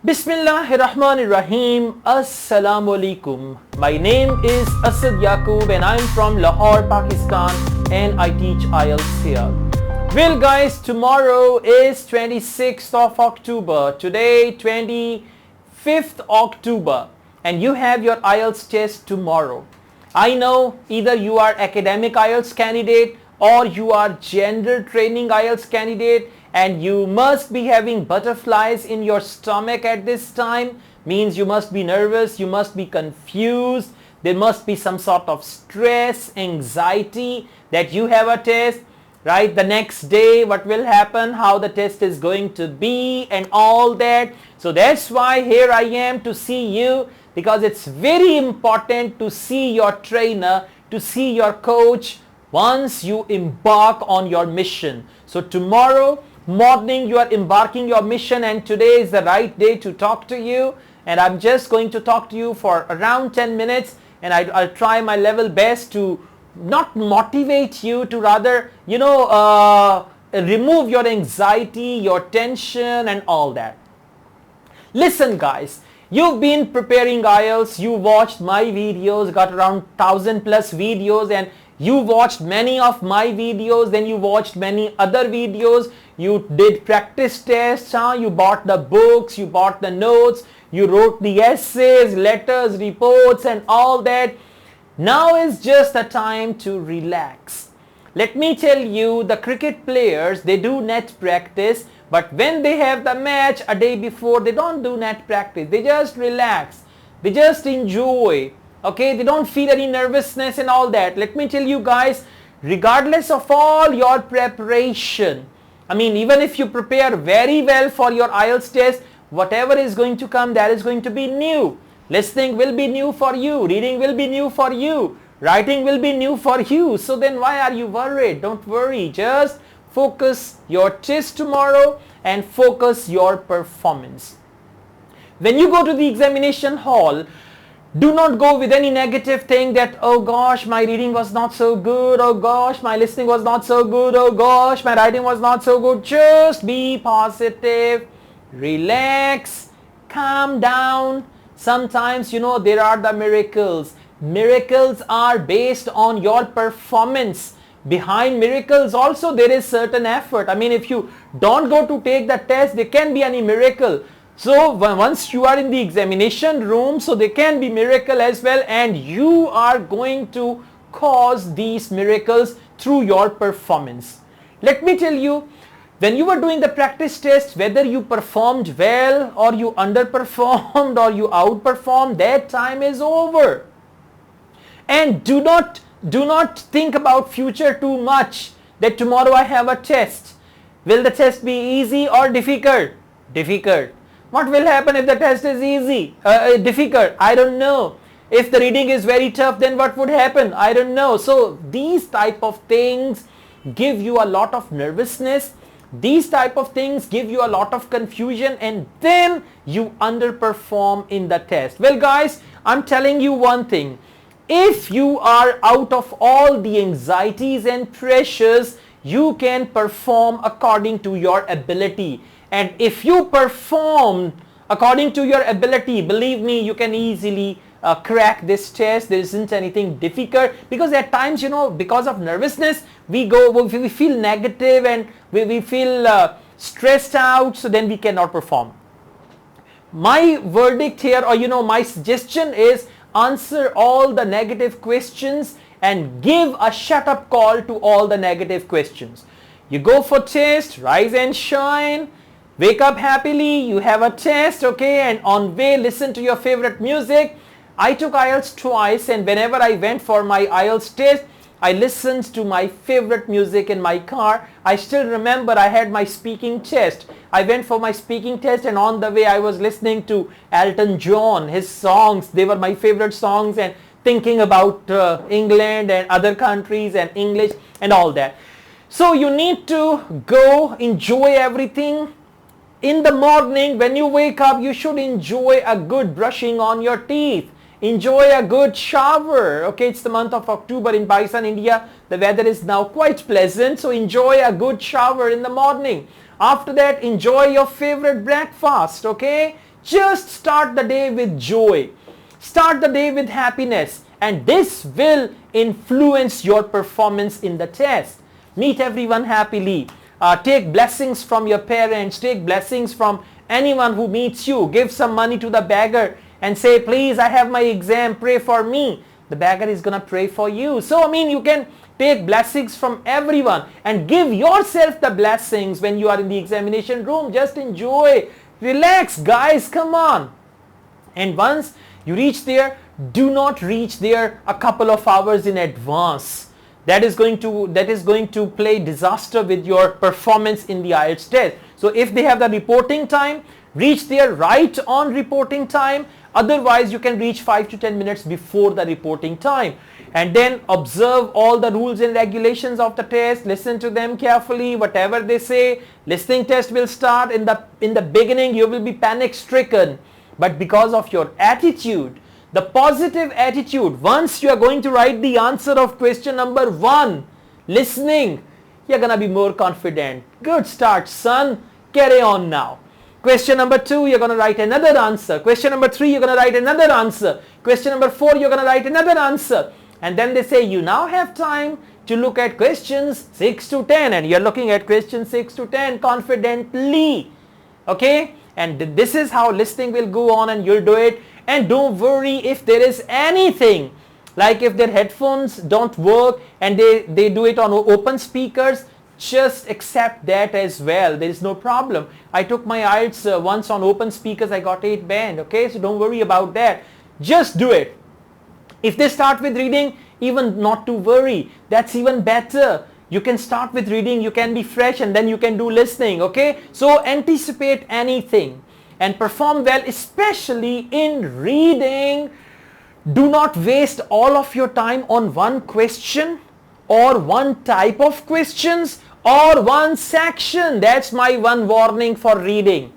Bismillahirrahmanirrahim. Assalamu alaikum. My name is Asad Yaqub and I'm from Lahore, Pakistan, and I teach Ielts here. Well guys, tomorrow is 26th of October. Today 25th October, and you have your Ielts test tomorrow. I know either you are academic Ielts candidate or you are gender training Ielts candidate, and you must be having butterflies in your stomach at this time. Means you must be nervous, you must be confused, there must be some sort of stress, anxiety that you have a test, right? The next day what will happen, how the test is going to be and all that. So that's why here I am to see you, because it's very important to see your trainer, to see your coach once you embark on your mission. So tomorrow morning you are embarking your mission, and today is the right day to talk to you, and I'm just going to talk to you for around 10 minutes, and I'll try my level best to not motivate you, to rather remove your anxiety, your tension and all that. Listen guys, you've been preparing Ielts, you watched my videos, got around 1000 plus videos, and you watched many of my videos, then you watched many other videos, you did practice tests, you bought the books, you bought the notes, you wrote the essays, letters, reports and all that. Now is just the time to relax. Let me tell you, the cricket players, they do net practice, but when they have the match a day before, they don't do net practice, they just relax, they just enjoy. Okay, they don't feel any nervousness and all that. Let me tell you guys, regardless of all your preparation, I mean, even if you prepare very well for your Ielts test, whatever is going to come, that is going to be new. Listening will be new for you, reading will be new for you, writing will be new for you. So then why are you worried? Don't worry, just focus your test tomorrow and focus your performance. When you go to the examination hall, do not go with any negative thing that, oh gosh, my reading was not so good, oh gosh, my listening was not so good, oh gosh, my writing was not so good. Just be positive, relax, calm down. Sometimes, there are the miracles. Miracles are based on your performance. Behind miracles also there is certain effort. I mean, if you don't go to take the test, there can be any miracle. So once you are in the examination room, so there can be miracle as well, and you are going to cause these miracles through your performance. Let me tell you, when you were doing the practice test, whether you performed well or you underperformed or you outperformed, that time is over. And do not think about future too much, that tomorrow I have a test. Will the test be easy or difficult? Difficult. What will happen if the test is easy, difficult? I don't know. If the reading is very tough, then what would happen? I don't know. So these type of things give you a lot of nervousness. These type of things give you a lot of confusion, and then you underperform in the test. Well guys, I'm telling you one thing. If you are out of all the anxieties and pressures, you can perform according to your ability. And if you perform according to your ability, believe me, you can easily crack this test. There isn't anything difficult, because at times, because of nervousness, we feel negative and we feel stressed out, so then we cannot perform. My verdict here, or my suggestion is, answer all the negative questions and give a shut up call to all the negative questions. You go for test, rise and shine, wake up happily, you have a test, okay, and on way listen to your favorite music. I took Ielts twice, and whenever I went for my Ielts test, I listened to my favorite music in my car. I still remember I had my speaking test. I went for my speaking test, and on the way I was listening to Elton John, his songs. They were my favorite songs, and thinking about England and other countries and English and all that. So you need to go enjoy everything. In the morning when you wake up, you should enjoy a good brushing on your teeth. Enjoy a good shower. Okay, it's the month of October in Pakistan, India. The weather is now quite pleasant, so enjoy a good shower in the morning. After that, enjoy your favorite breakfast. Okay, Just start the day with joy. Start the day with happiness, and this will influence your performance in the test. Meet everyone happily. Take blessings from your parents. Take blessings from anyone who meets you. Give some money to the beggar and say, please, I have my exam, pray for me. The beggar is going to pray for you. So, I mean, you can take blessings from everyone and give yourself the blessings when you are in the examination room. Just enjoy. Relax, guys. Come on. And once you reach there, do not reach there a couple of hours in advance. That is going to play disaster with your performance in the IELTS test. So if they have the reporting time, reach there right on reporting time. Otherwise, you can reach 5 to 10 minutes before the reporting time. And then observe all the rules and regulations of the test. Listen to them carefully. Whatever they say, listening test will start. In the beginning, you will be panic stricken. But because of your attitude, the positive attitude, once you are going to write the answer of question number 1, listening, you're going to be more confident. Good start, son. Carry on now. Question number 2, you're going to write another answer. Question number 3, you're going to write another answer. Question number 4, you're going to write another answer. And then they say you now have time to look at questions 6 to 10. And you're looking at questions 6 to 10 confidently. Okay? And this is how listening will go on, and you'll do it. And don't worry if there is anything, like if their headphones don't work and they do it on open speakers, just accept that as well. There is no problem. I took my IELTS once on open speakers. I got 8 band. Okay, so don't worry about that. Just do it. If they start with reading, even not to worry. That's even better. You can start with reading, you can be fresh, and then you can do listening. Okay, so anticipate anything and perform well, especially in reading. Do not waste all of your time on one question or one type of questions or one section. That's my one warning for reading.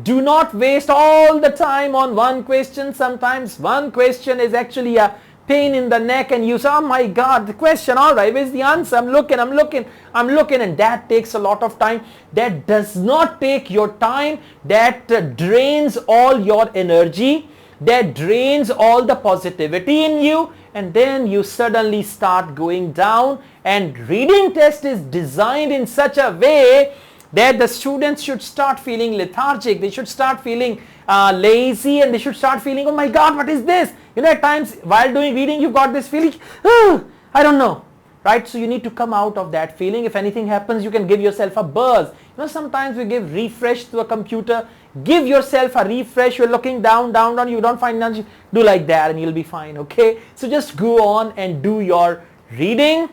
Do not waste all the time on one question. Sometimes one question is actually a pain in the neck, and you say, oh my God, the question, all right, where's the answer? I'm looking, and that takes a lot of time. That does not take your time. That drains all your energy. That drains all the positivity in you, and then you suddenly start going down. And reading test is designed in such a way that the students should start feeling lethargic. They should start feeling lazy, and they should start feeling, oh my God, what is this? You know, at times while doing reading, you've got this feeling, oh, I don't know, right? So you need to come out of that feeling. If anything happens, you can give yourself a buzz. You know, sometimes we give refresh to a computer. Give yourself a refresh. You're looking down, you don't find none. Do like that and you'll be fine, okay? So just go on and do your reading.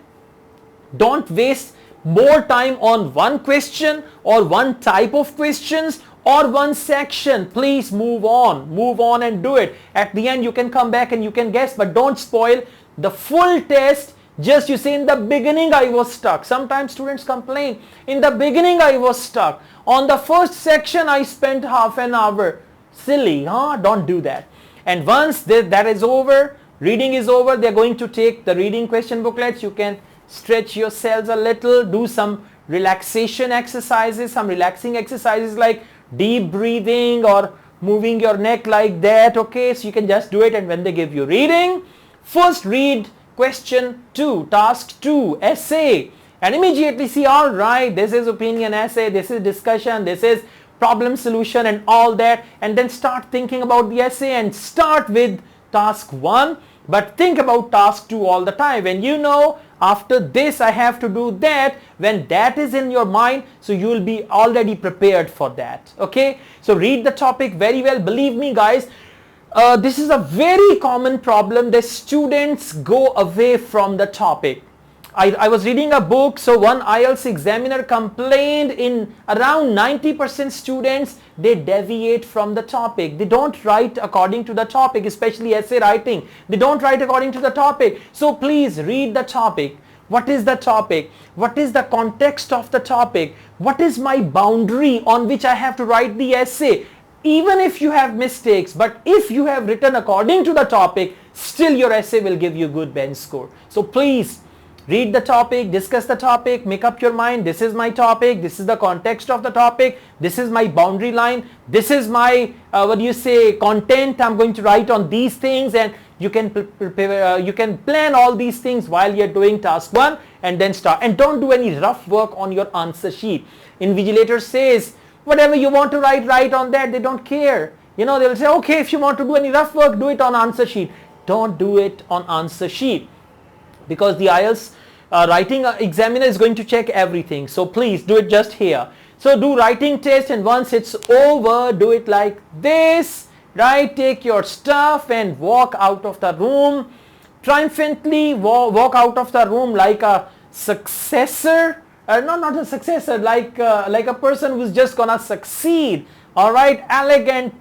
Don't waste more time on one question or one type of questions or one section. Please move on and do it. At the end you can come back and you can guess, but don't spoil the full test. Just you say, in the beginning I was stuck. Sometimes students complain, in the beginning I was stuck. On the first section I spent half an hour. Silly, huh? Don't do that. And once that is over, reading is over, they're going to take the reading question booklets. You can stretch yourselves a little, do some relaxation exercises, some relaxing exercises like deep breathing or moving your neck like that. Okay, so you can just do it. And when they give you reading, first read question 2, task 2, essay, and immediately see, all right, this is opinion essay, this is discussion, this is problem solution and all that, and then start thinking about the essay and start with task 1, but think about task 2 all the time. When you know, after this I have to do that, when that is in your mind, so you will be already prepared for that. Okay, so read the topic very well. Believe me guys, this is a very common problem that students go away from the topic. I was reading a book, so one IELTS examiner complained in around 90% students, they deviate from the topic. They don't write according to the topic, especially essay writing. They don't write according to the topic. So please read the topic. What is the topic? What is the context of the topic? What is my boundary on which I have to write the essay? Even if you have mistakes, but if you have written according to the topic, still your essay will give you good bench score. So please Read the topic, discuss the topic, make up your mind. This is my topic, this is the context of the topic, this is my boundary line, this is my content I'm going to write on these things, and you can prepare, you can plan all these things while you're doing task 1 and then start. And don't do any rough work on your answer sheet. Invigilator says whatever you want to write on that. They don't care. They will say, okay, if you want to do any rough work, do it on answer sheet. Don't do it on answer sheet, because the IELTS writing examiner is going to check everything. So please do it just here. So do writing test, and once it's over, do it like this, right? Take your stuff and walk out of the room triumphantly. Walk out of the room like a successor. Not a successor, like a person who's just gonna succeed. All right, elegant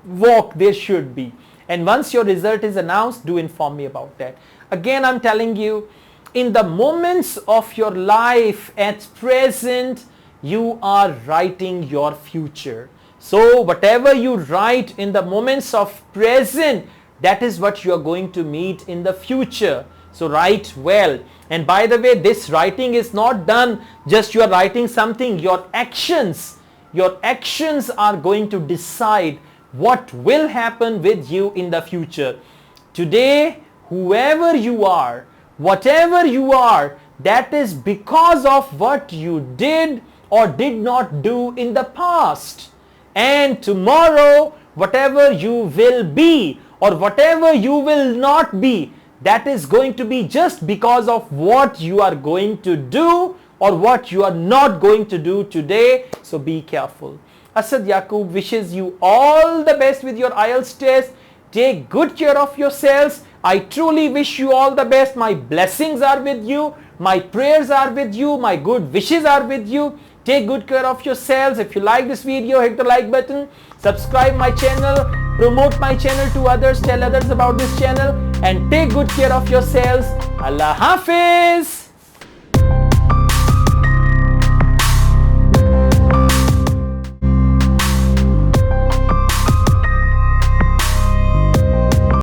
walk there should be. And once your result is announced, do inform me about that. Again, I'm telling you, in the moments of your life at present, you are writing your future. So whatever you write in the moments of present, that is what you are going to meet in the future. So write well. And by the way, this writing is not done just you are writing something. Your actions are going to decide what will happen with you in the future. Today, whoever you are, whatever you are, that is because of what you did or did not do in the past. And tomorrow, whatever you will be or whatever you will not be, that is going to be just because of what you are going to do or what you are not going to do today. So be careful. Asad Yaqub wishes you all the best with your IELTS test. Take good care of yourselves. I truly wish you all the best. My blessings are with you. My prayers are with you. My good wishes are with you. Take good care of yourselves. If you like this video, hit the like button. Subscribe my channel. Promote my channel to others. Tell others about this channel. And take good care of yourselves. Allah Hafiz.